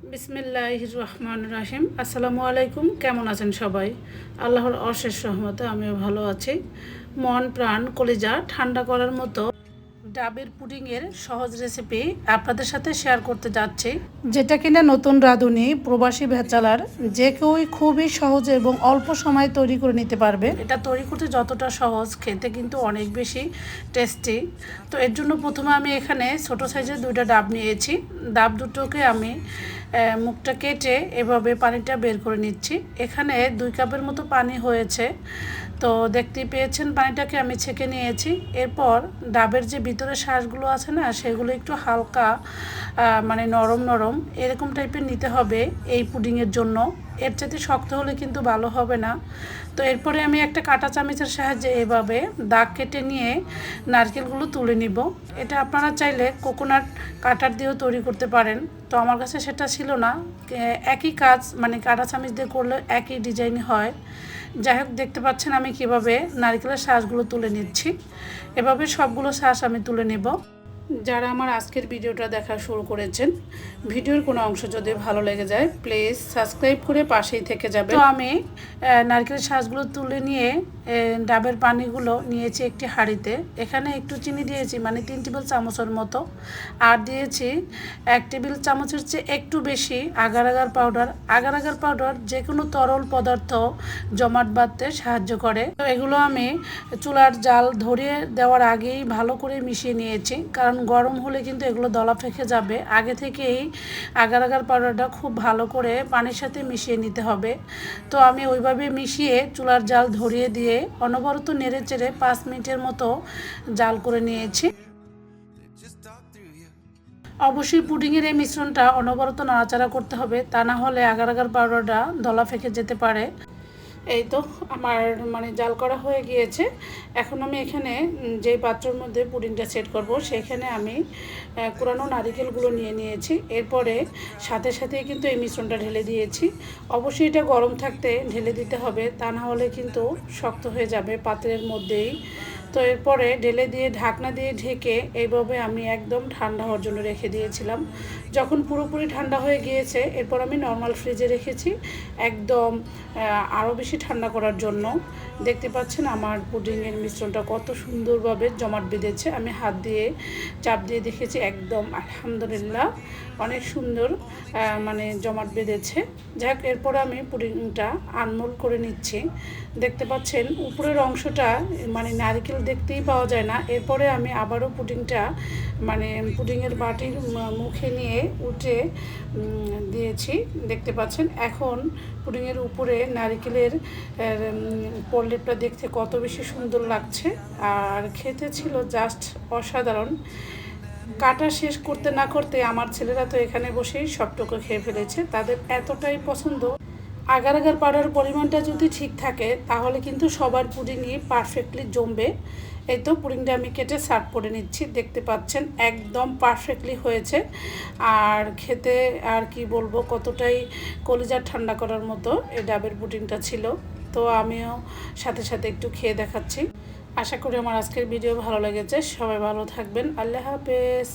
বিসমিল্লাহির রহমানির রহিম। আসসালামু আলাইকুম। কেমন আছেন সবাই? আল্লাহর অশেষ রহমতে আমিও ভালো আছি। মন প্রাণ কলিজা ঠান্ডা করার মতো ডাবের পুডিংয়ের সহজ রেসিপি আপনাদের সাথে শেয়ার করতে যাচ্ছি, যেটা কিনা নতুন রাঁধুনি প্রবাসী ভেচালার যে কেউই খুবই সহজ এবং অল্প সময়ে তৈরি করে নিতে পারবে। এটা তৈরি করতে যতটা সহজ, খেতে কিন্তু অনেক বেশি টেস্টি। তো এর জন্য প্রথমে আমি এখানে ছোটো সাইজের 2টা ডাব নিয়েছি। ডাব দুটোকে আমি মুখটা কেটে এভাবে পানিটা বের করে নিচ্ছি। এখানে 2 কাপের মতো পানি হয়েছে। তো দেখতেই পেয়েছেন পানিটাকে আমি ছেঁকে নিয়েছি। এরপর ডাবের যে ভিতরে শাঁসগুলো আছে না, সেগুলো একটু হালকা মানে নরম নরম এরকম টাইপের নিতে হবে এই পুডিংয়ের জন্য। এর চাইতে শক্ত হলে কিন্তু ভালো হবে না। তো এরপরে আমি একটা কাঁটা চামচের সাহায্যে এভাবে দাগ কেটে নিয়ে নারকেলগুলো তুলে নিব। এটা আপনারা চাইলে কোকোনাট কাটার দিয়েও তৈরি করতে পারেন। তো আমার কাছে সেটা ছিল না। একই কাজ, মানে কাঁটা চামচ দিয়ে করলে একই ডিজাইন হয়। যাই হোক, দেখতে পাচ্ছেন আমি কিভাবে নারকেলের শাঁসগুলো তুলে নিচ্ছি। এভাবে সবগুলো শাঁস আমি তুলে নেব। যারা আমার আজকের ভিডিওটা দেখা শুরু করেছেন, ভিডিওর কোনো অংশ যদি ভালো লেগে যায় প্লিজ সাবস্ক্রাইব করে পাশেই থেকে যাবে। তো আমি নারকেলের শাঁসগুলো তুলে নিয়ে ডাবের পানিগুলো নিয়েছি একটি হাঁড়িতে। এখানে একটু চিনি দিয়েছি, মানে 3 টেবিল চামচের মতো, আর দিয়েছি 1 টেবিল চামচের চেয়ে একটু বেশি agar agar powder. Agar agar powder যে কোনো তরল পদার্থ জমাট বাঁধতে সাহায্য করে। তো এগুলো আমি চুলার জাল ধরিয়ে দেওয়ার আগেই ভালো করে মিশিয়ে নিয়েছি, কারণ গরম হলে কিন্তু এগুলো দলা ফেঁকে যাবে। আগে থেকেই আগার আগার পাউডারটা খুব ভালো করে পানির সাথে মিশিয়ে নিতে হবে। তো আমি ওইভাবে মিশিয়ে চুলার জাল ধরিয়ে দিয়ে অনবরত নেড়ে চেড়ে 5 মিনিটের মতো জাল করে নিয়েছি। অবশ্যই পুডিংয়ের এই মিশ্রণটা অনবরত নাড়াচাড়া করতে হবে, তা না হলে আগার আগার পাউডারটা দলা ফেঁকে যেতে পারে। এই তো আমার মানে জাল করা হয়ে গিয়েছে। এখন আমি এখানে যেই পাত্রের মধ্যে পুডিংটা সেট করব, সেখানে আমি কোরানো নারিকেলগুলো নিয়ে নিয়েছি। এরপরে সাথে সাথেই কিন্তু এই মিশ্রণটা ঢেলে দিয়েছি। অবশ্যই এটা গরম থাকতে ঢেলে দিতে হবে, তা না হলে কিন্তু শক্ত হয়ে যাবে পাত্রের মধ্যেই। তো এরপরে ঢেলে দিয়ে ঢাকনা দিয়ে ঢেকে এইভাবে আমি একদম ঠান্ডা হওয়ার জন্য রেখে দিয়েছিলাম। যখন পুরোপুরি ঠান্ডা হয়ে গিয়েছে, এরপর আমি নর্মাল ফ্রিজে রেখেছি একদম আরও বেশি ঠান্ডা করার জন্য। দেখতে পাচ্ছেন আমার পুডিংয়ের মিশ্রণটা কত সুন্দরভাবে জমাট বেঁধেছে। আমি হাত দিয়ে চাপ দিয়ে দেখেছি, একদম আলহামদুলিল্লাহ অনেক সুন্দর মানে জমাট বেঁধেছে। যাক, এরপরে আমি পুডিংটা আনমোল্ড করে নিচ্ছি। দেখতে পাচ্ছেন উপরের অংশটা মানে নারকেল দেখতেই পাওয়া যায় না। এরপরে আমি আবারও পুডিংটা মানে পুডিংয়ের বাটির মুখে নিয়ে উঠে দিয়েছি। দেখতে পাচ্ছেন এখন পুডিংয়ের উপরে নারকেলের পল্লেপটা দেখতে কত বেশি সুন্দর লাগছে, আর খেতে ছিল জাস্ট অসাধারণ। কাটা শেষ করতে না করতে আমার ছেলেরা তো এখানে বসেই সবটুকু খেয়ে ফেলেছে। তাদের এতটাই পছন্দ। আগার আগার পাউডারের পরিমাণটা যদি ঠিক থাকে তাহলে কিন্তু সবার পুডিংই পারফেক্টলি জমবে। এই তো পুডিংটা আমি কেটে সার্ভ করে নিচ্ছি। দেখতে পাচ্ছেন একদম পারফেক্টলি হয়েছে, আর খেতে আর কি বলবো, কতটাই কলিজা ঠান্ডা করার মতো এই ডাবের পুডিংটা ছিল। তো আমিও সাথে সাথে একটু খেয়ে দেখাচ্ছি। আশা করি আমার আজকের ভিডিও ভালো লেগেছে। সবাই ভালো থাকবেন। আল্লাহ হাফেজ।